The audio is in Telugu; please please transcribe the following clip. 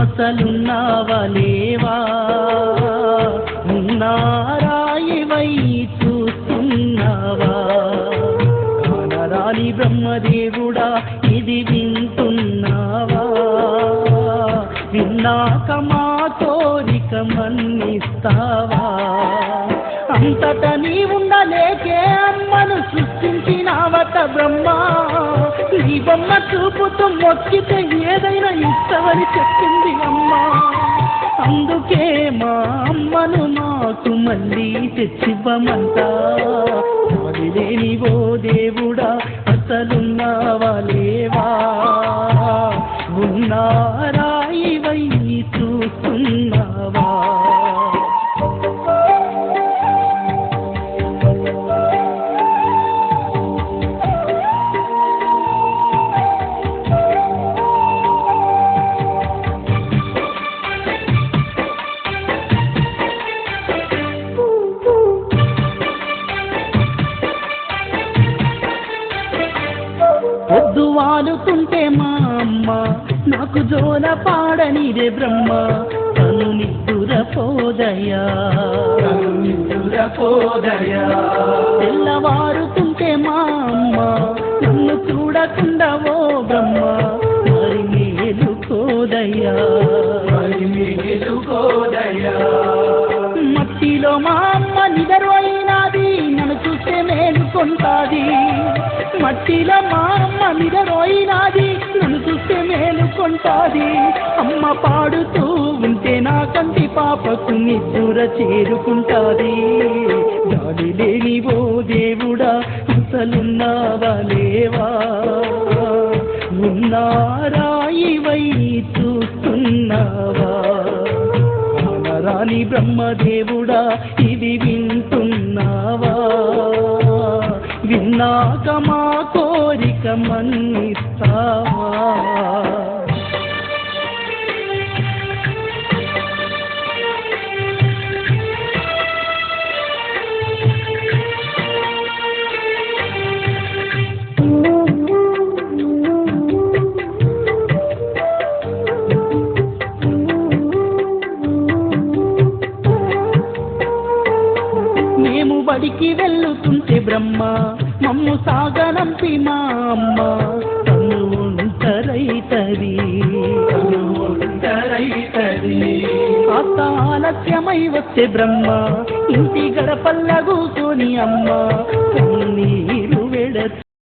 అసలున్నావా లేవా ఉన్నారాయివై చూస్తున్నావా కానరాని బ్రహ్మదేవుడా ఇది వింటున్నావా విన్నాక మా కోరిక మన్నిస్తావా అంతట నీ ఉండలేకే అమ్మను సృష్టించినావట బ్రహ్మ నీ బొమ్మ చూపుతూ మొక్కితే ఏదైనా ఇస్తావని చెప్పింది అమ్మ అందుకే మా అమ్మను మాకు మళ్ళీ తెచ్చివ్వమంటా వదిలేని ఓ దేవుడా అసలున్నావా లేవా ఉన్నారాయివై చూస్తున్నావా పొద్దు వాలుతుంటే మా అమ్మ నాకు జోల పాడనిదే బ్రహ్మ తను నిద్దురపోదయా తెల్లవారుతుంటే మా అమ్మ నన్ను చూడకుండా ఓ బ్రహ్మ మరి మేలుకోదయ్యా మట్టిలో మా అమ్మ నిద్రపోయినాది నన్ను చూస్తే మేలుకొంటాది మట్టిలో మా అమ్మ నిద్రపోయినాది నన్ను చూస్తే మేలుకొంటాది అమ్మ పాడుతూ ఉంటే నా కంటి పాపకు నిద్ర చేరుకుంటాది గాలి లేని ఓ దేవుడా అసలున్నావా లేవా ఉన్నారాయివై చూస్తున్నావా రాని బ్రహ్మదేవుడా ఇది వింటున్నావా విన్నాక మా కోరిక మన్నిస్తావా మేము బడికి వెళ్ళుతుంటే బ్రహ్మ మమ్ము సాగనంపి మా అమ్మ తను ఒంటరైతది కాస్త ఆలస్యమై వచ్చే బ్రహ్మ ఇంటి గడపల్ల కూర్చొని అమ్మ కన్నీరు వెడచి